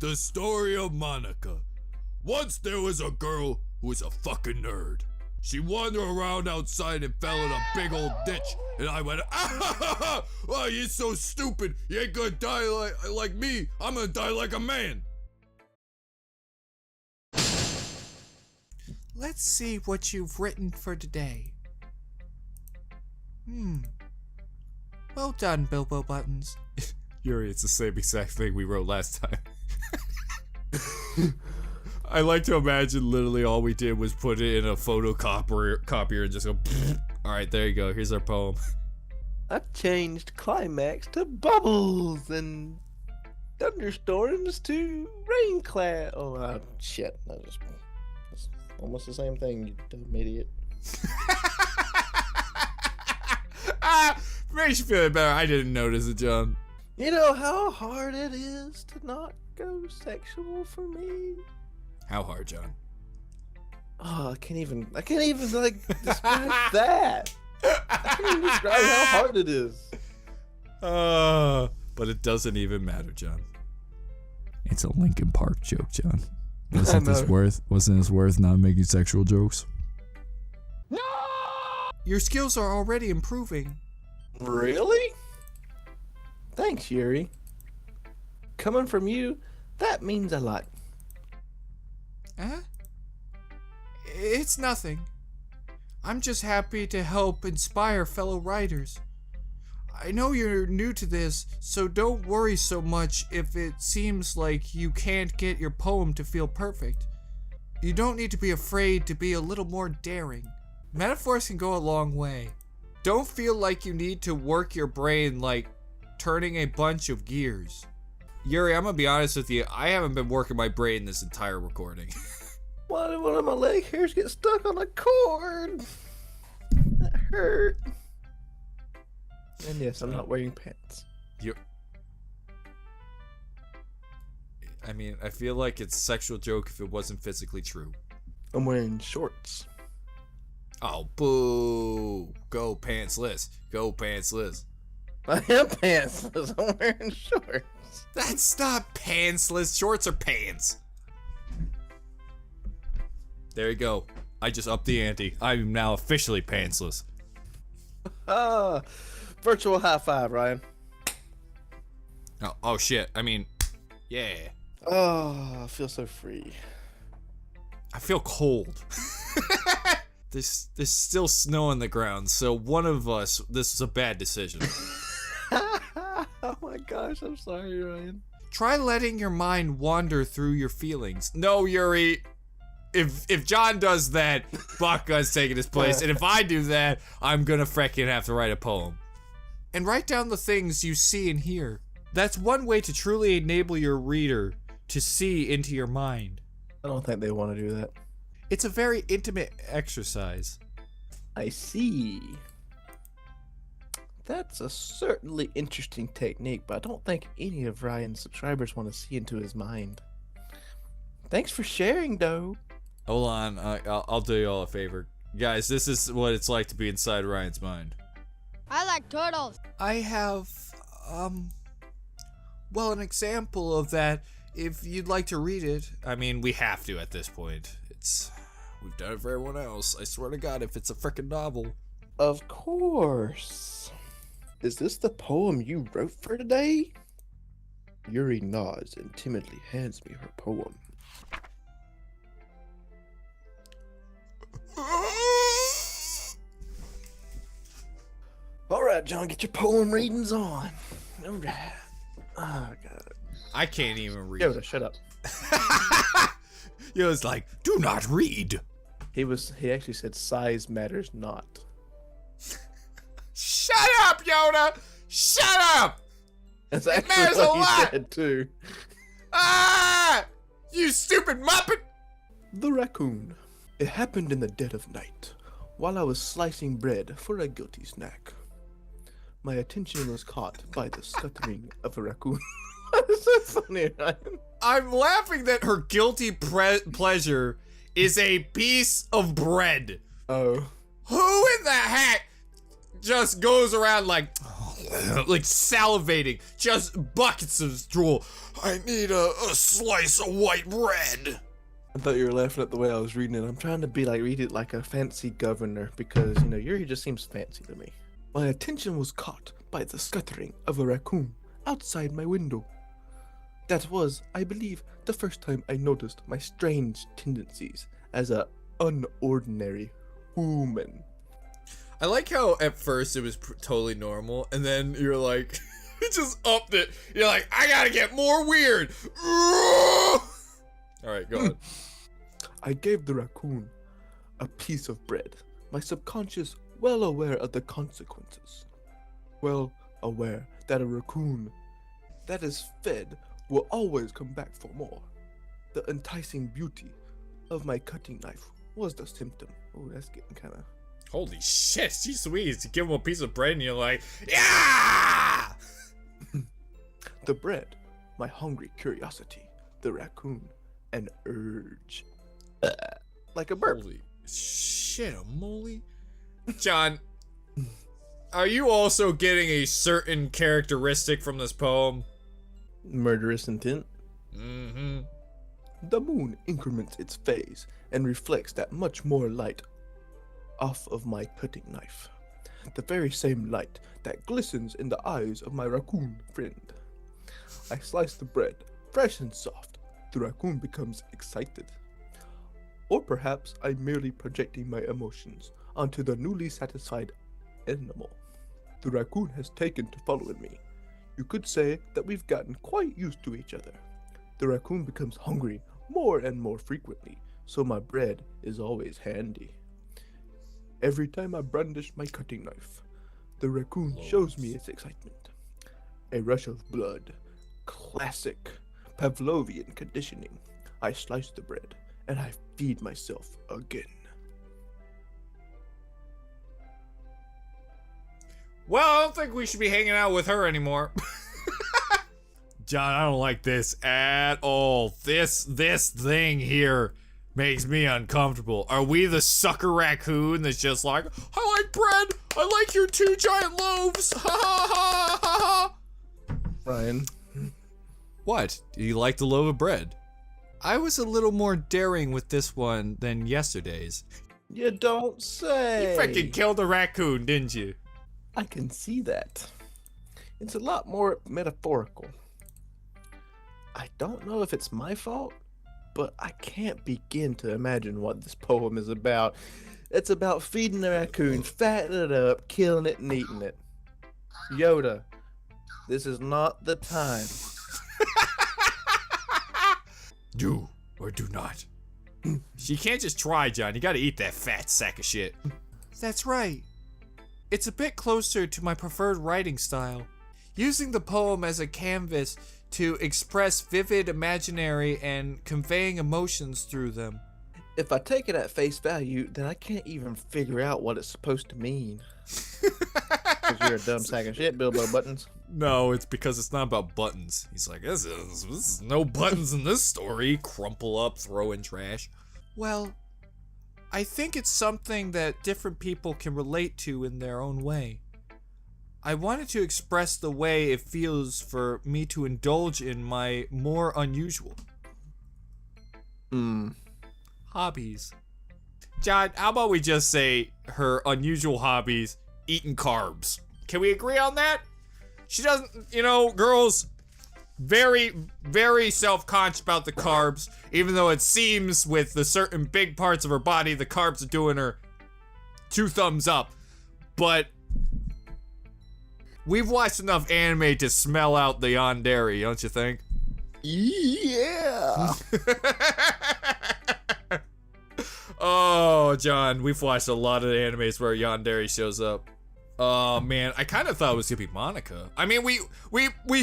The story of Monica. Once there was a girl who was a fucking nerd. She wandered around outside and fell in a big old ditch, and I went, ah, oh, you're so stupid. You ain't gonna die like me. I'm gonna die like a man. Let's see what you've written for today. Well done, Bilbo Buttons. Yuri, it's the same exact thing we wrote last time. I like to imagine literally all we did was put it in a photocopier and just go, alright, there you go, here's our poem. I changed climax to bubbles and thunderstorms to rain cloud. Oh, shit. That's almost the same thing, you dumb idiot. Makes you feel better. I didn't notice it, John. You know how hard it is to not go sexual for me? How hard, John? Oh, I can't even like describe that. I can't even describe how hard it is. But it doesn't even matter, John. It's a Linkin Park joke, John. Wasn't this worth not making sexual jokes? No! Your skills are already improving. Really? Thanks, Yuri. Coming from you, that means a lot. Huh? It's nothing. I'm just happy to help inspire fellow writers. I know you're new to this, so don't worry so much if it seems like you can't get your poem to feel perfect. You don't need to be afraid to be a little more daring. Metaphors can go a long way. Don't feel like you need to work your brain like turning a bunch of gears. Yuri, I'm gonna be honest with you, I haven't been working my brain this entire recording. Why did one of my leg hairs get stuck on a cord? That hurt. And yes, I'm not wearing pants. I mean, I feel like it's a sexual joke if it wasn't physically true. I'm wearing shorts. Oh, boo. Go pantsless. Go pantsless. I am pantsless. I'm wearing shorts. That's not pantsless. Shorts are pants. There you go. I just upped the ante. I'm now officially pantsless. Virtual high five, Ryan. Oh shit. I mean, yeah. Oh, I feel so free. I feel cold. There's still snow on the ground, so one of us, this is a bad decision. Oh my gosh, I'm sorry, Ryan. Try letting your mind wander through your feelings. No, Yuri. If John does that, Buckgun's taking his place, and if I do that, I'm gonna frickin' have to write a poem. And write down the things you see and hear. That's one way to truly enable your reader to see into your mind. I don't think they want to do that. It's a very intimate exercise. I see. That's a certainly interesting technique, but I don't think any of Ryan's subscribers want to see into his mind. Thanks for sharing, though. Hold on, I'll do you all a favor. Guys, this is what it's like to be inside Ryan's mind. I like turtles. I have, well, an example of that, if you'd like to read it. I mean, we have to at this point. We've done it for everyone else. I swear to God, if it's a frickin' novel. Of course. Is this the poem you wrote for today? Yuri nods and timidly hands me her poem. Alright, John, get your poem readings on. Alright. Oh, God. I can't even read. Yoda, shut up. Yoda's like, do not read. He actually said size matters not. Shut up, Yoda! Shut up! That's It actually matters a what he lot! said too. Ah! You stupid muppet! The raccoon. It happened in the dead of night, while I was slicing bread for a guilty snack. My attention was caught by the scuttling of a raccoon. That's so funny, Ryan. I'm laughing that her guilty pleasure is a piece of bread. Oh. Who in the heck just goes around like, like salivating, just buckets of drool. I need a slice of white bread. I thought you were laughing at the way I was reading it. I'm trying to read it like a fancy governor because, Yuri just seems fancy to me. My attention was caught by the scuttering of a raccoon outside my window. That was, I believe, the first time I noticed my strange tendencies as a unordinary human. I like how at first it was totally normal, and then you're like, it just upped it. You're like, I gotta get more weird. Alright, go on. I gave the raccoon a piece of bread, my subconscious well aware of the consequences. Well aware that a raccoon that is fed will always come back for more. The enticing beauty of my cutting knife was the symptom. Oh, that's getting kind of... Holy shit, she's sweet. You give him a piece of bread and you're like, yeah! The bread, my hungry curiosity, the raccoon, an urge. Like a burp. Holy shit, a moly? John, are you also getting a certain characteristic from this poem? Murderous intent. Mm-hmm. The moon increments its phase and reflects that much more light off of my cutting knife. The very same light that glistens in the eyes of my raccoon friend. I slice the bread, fresh and soft. The raccoon becomes excited. Or perhaps I'm merely projecting my emotions onto the newly satisfied animal. The raccoon has taken to following me. You could say that we've gotten quite used to each other. The raccoon becomes hungry more and more frequently, so my bread is always handy. Every time I brandish my cutting knife, the raccoon shows me its excitement. A rush of blood. Classic Pavlovian conditioning. I slice the bread, and I feed myself again. Well, I don't think we should be hanging out with her anymore. John, I don't like this at all. This thing here makes me uncomfortable. Are we the sucker raccoon that's just like, I like bread. I like your 2 giant loaves. Ha ha ha ha ha. Ryan. What? Do you like the loaf of bread? I was a little more daring with this one than yesterday's. You don't say. You freaking killed a raccoon, didn't you? I can see that. It's a lot more metaphorical. I don't know if it's my fault, but I can't begin to imagine what this poem is about. It's about feeding the raccoon, fattening it up, killing it, and eating it. Yoda, this is not the time. Do or do not. You can't just try, John. You gotta eat that fat sack of shit. That's right. It's a bit closer to my preferred writing style. Using the poem as a canvas to express vivid imaginary and conveying emotions through them. If I take it at face value, then I can't even figure out what it's supposed to mean. Because you're a dumb sack of shit, Bilbo Buttons. No, it's because it's not about buttons. He's like, this is no buttons in this story. Crumple up, throw in trash. Well, I think it's something that different people can relate to in their own way. I wanted to express the way it feels for me to indulge in my more unusual hobbies. John, how about we just say her unusual hobbies, eating carbs? Can we agree on that? She doesn't, girls, very, very self-conscious about the carbs, even though it seems with the certain big parts of her body, the carbs are doing her 2 thumbs up. But we've watched enough anime to smell out the yandere, don't you think? Yeah. Oh, John, we've watched a lot of animes where yandere shows up. Oh man, I kind of thought it was gonna be Monica. I mean, we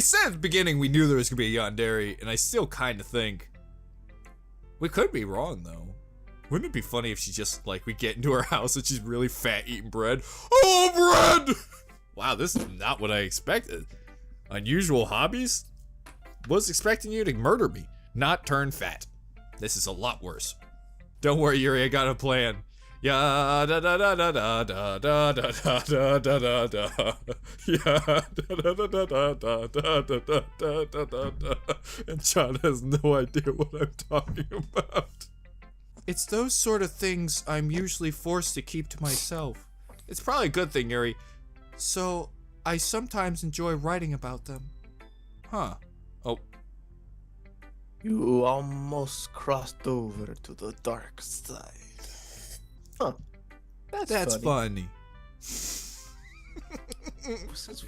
said at the beginning we knew there was gonna be a yandere, and I still kind of think we could be wrong though. Wouldn't it be funny if she just we get into her house and she's really fat eating bread? Oh, bread! Wow, this is not what I expected. Unusual hobbies? Was expecting you to murder me, not turn fat. This is a lot worse. Don't worry, Yuri, I got a plan. Yeah, da da da da da da da da da da da da. Yeah, da da da da da da da da da da da. And John has no idea what I'm talking about. It's those sort of things I'm usually forced to keep to myself. It's probably a good thing, Yuri. So, I sometimes enjoy writing about them. Huh. Oh. You almost crossed over to the dark side. Huh. That's funny. Since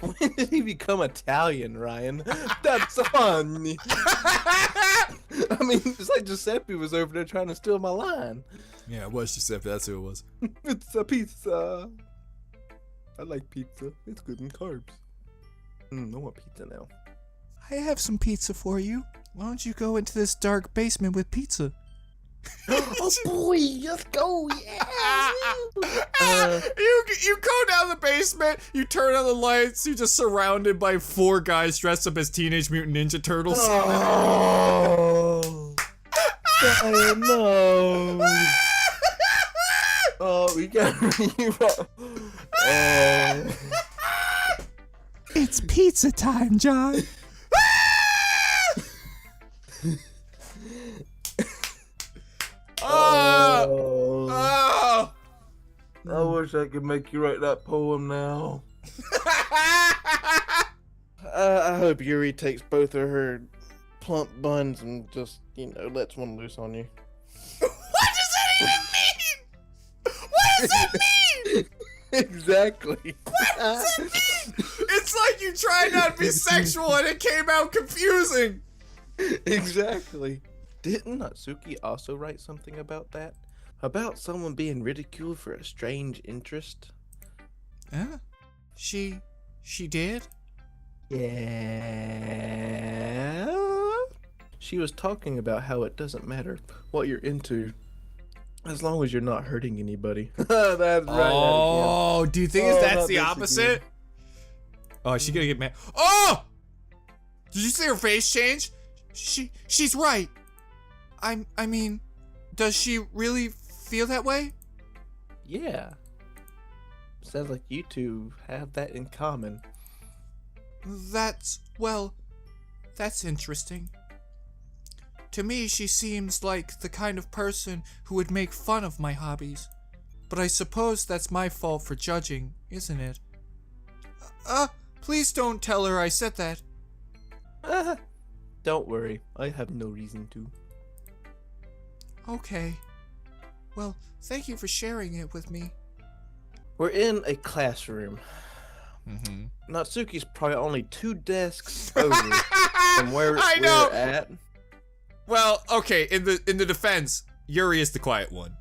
when did he become Italian, Ryan? That's funny. I mean, it's like Giuseppe was over there trying to steal my line. Yeah, it was Giuseppe. That's who it was. It's a pizza. I like pizza. It's good in carbs. I want pizza now. I have some pizza for you. Why don't you go into this dark basement with pizza? Oh boy, let's go! Yeah. You go down the basement, you turn on the lights, you're just surrounded by 4 guys dressed up as Teenage Mutant Ninja Turtles. Oh, no! Oh, we got It's pizza time, John. Oh. I wish I could make you write that poem now. I hope Yuri takes both of her plump buns and just, lets one loose on you. What does that even mean? What does that mean? Exactly. What does that mean? It's like you tried not to be sexual and it came out confusing. Exactly. Didn't Natsuki also write something about that? About someone being ridiculed for a strange interest? Huh? She did? Yeah. She was talking about how it doesn't matter what you're into as long as you're not hurting anybody. That's right. Oh, do you think that's the opposite? Oh, is she gonna get mad? Oh! Did you see her face change? She's right. I mean, does she really feel that way? Yeah. Sounds like you two have that in common. That's interesting. To me, she seems like the kind of person who would make fun of my hobbies. But I suppose that's my fault for judging, isn't it? Please don't tell her I said that. Don't worry, I have no reason to. Okay. Well, thank you for sharing it with me. We're in a classroom. Mm-hmm. Natsuki's probably only 2 desks over from where we're at. Well, okay, in the defense, Yuri is the quiet one.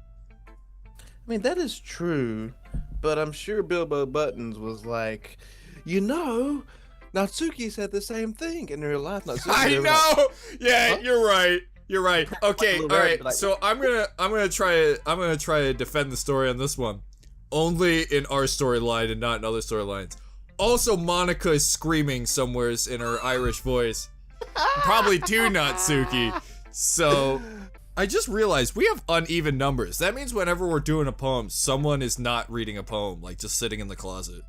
I mean, that is true, but I'm sure Bilbo Buttons was like, Natsuki said the same thing in real life. Natsuki, I know. Like, Yeah, huh? You're right. You're right. Okay, all right. Like, So I'm gonna try to defend the story on this one, only in our storyline and not in other storylines. Also, Monica is screaming somewheres in her Irish voice, probably to Natsuki. So I just realized we have uneven numbers. That means whenever we're doing a poem, someone is not reading a poem, like just sitting in the closet.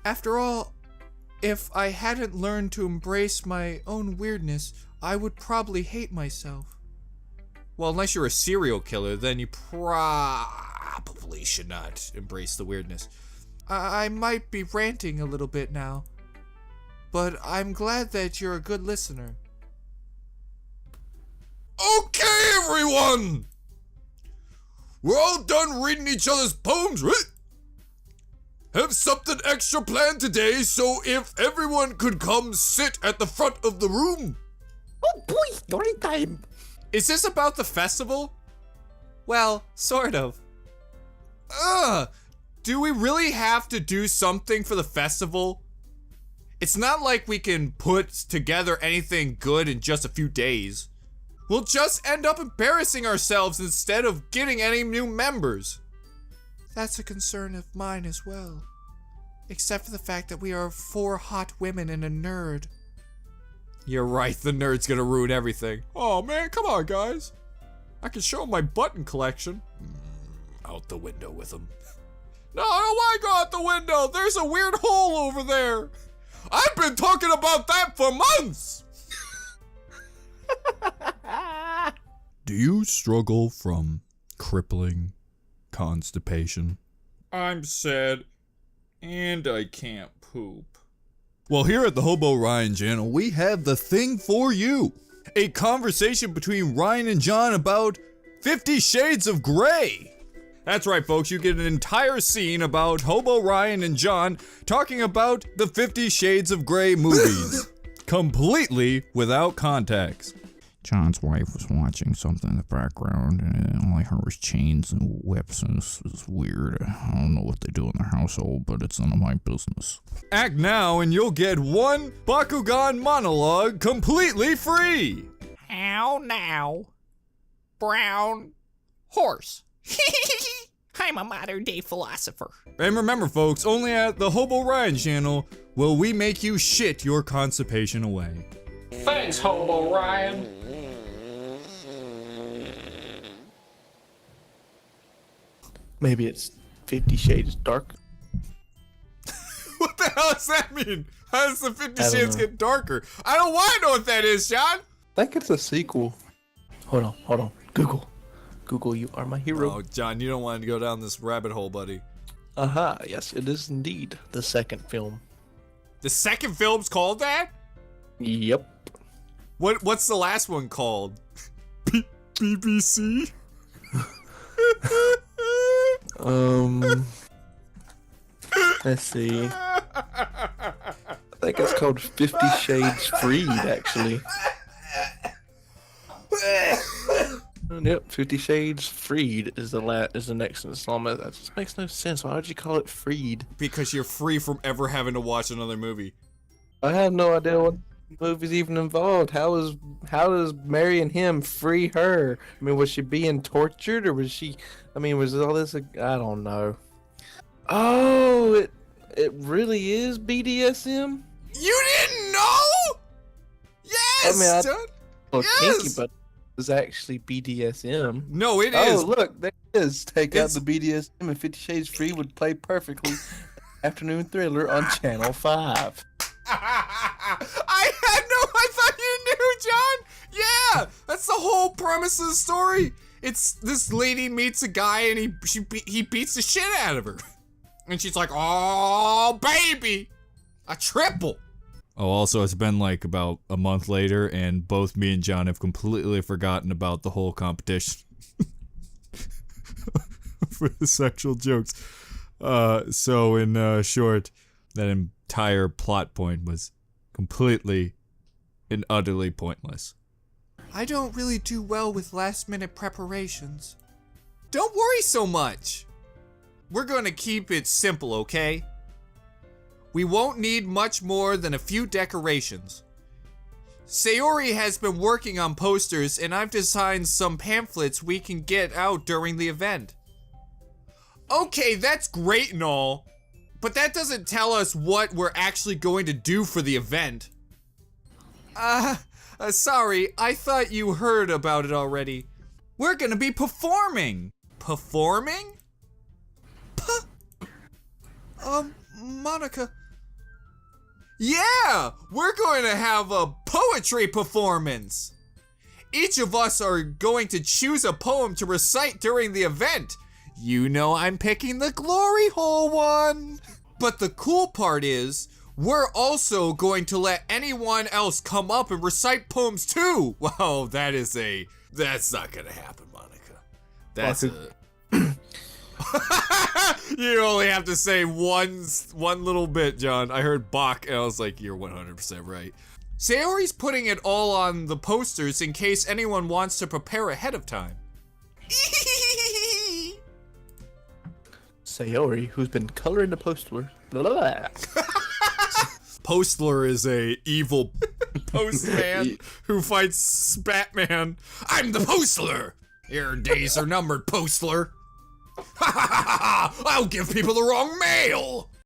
After all, if I hadn't learned to embrace my own weirdness, I would probably hate myself. Well, unless you're a serial killer, then you probably should not embrace the weirdness. I might be ranting a little bit now, but I'm glad that you're a good listener. Okay, everyone! We're all done reading each other's poems, right? Have something extra planned today, so if everyone could come sit at the front of the room. oh boy, story time. Is this about the festival? Well, sort of. Do we really have to do something for the festival? It's not like we can put together anything good in just a few days. We'll just end up embarrassing ourselves instead of getting any new members. That's a concern of mine as well. Except for the fact that we are 4 hot women and a nerd. You're right, the nerd's gonna ruin everything. Oh man, come on guys. I can show my button collection. out the window with him. No, I don't want to go out the window. There's a weird hole over there. I've been talking about that for months. Do you struggle from crippling constipation? I'm sad, and I can't poop. Well, here at the Hobo Ryan channel, we have the thing for you. A conversation between Ryan and John about 50 Shades of Grey. That's right, folks, you get an entire scene about Hobo Ryan and John talking about the 50 Shades of Grey movies. Completely without context. John's wife was watching something in the background, and all I heard was chains and whips, and this was weird. I don't know what they do in their household, but it's none of my business. Act now and you'll get one Bakugan monologue completely free. How now? Brown horse. I'm a modern day philosopher. And remember, folks, only at the Hobo Ryan channel will we make you shit your constipation away. Thanks, Hobo Ryan. Maybe it's 50 Shades Dark. What the hell does that mean? How does the 50 I don't Shades know. get darker? I don't want to know what that is, John. I think it's a sequel. Hold on. Google, you are my hero. Oh, John, you don't want to go down this rabbit hole, buddy. Aha, yes, it is indeed the second film. The second film's called that? Yep. What's the last one called? BBC? Let's see. I think it's called 50 Shades Freed, actually. Yep, 50 Shades Freed is the next installment. That just makes no sense. Why would you call it Freed? Because you're free from ever having to watch another movie. I have no idea what movie's even involved. How does marrying him free her? I mean, was she being tortured, or was she? I mean, was all this? I don't know. Oh, it really is BDSM. You didn't know? Yes, I mean, I- John. Well, Yes! kinky, but it was actually BDSM. No, it Oh, is. look, there it is. Take out It's- the BDSM, and 50 Shades Free would play perfectly. Afternoon Thriller on Channel 5. I thought you knew, John. Yeah, that's the whole premise of the story. It's this lady meets a guy and he beats the shit out of her, and she's like, "Oh, baby, a triple." Oh, also, it's been like about a month later, and both me and John have completely forgotten about the whole competition for the sexual jokes. So in short, that entire plot point was completely and utterly pointless. I don't really do well with last-minute preparations. Don't worry so much. We're gonna keep it simple, okay? We won't need much more than a few decorations. Sayori has been working on posters, and I've designed some pamphlets we can get out during the event. Okay, that's great and all, but that doesn't tell us what we're actually going to do for the event. Sorry, I thought you heard about it already. We're gonna be performing. Performing? Monica. Yeah, we're going to have a poetry performance. Each of us are going to choose a poem to recite during the event. You know I'm picking the glory hole one. But the cool part is, we're also going to let anyone else come up and recite poems too. Wow, that's not gonna happen, Monica. That's You only have to say one little bit, John. I heard Bach and I was like, you're 100% right. Sayori's putting it all on the posters in case anyone wants to prepare ahead of time. Sayori, who's been coloring the poster. Blah, blah, blah. Postler is a evil postman who fights Batman. I'm the Postler. Your days are numbered, Postler. Ha ha ha ha! I'll give people the wrong mail.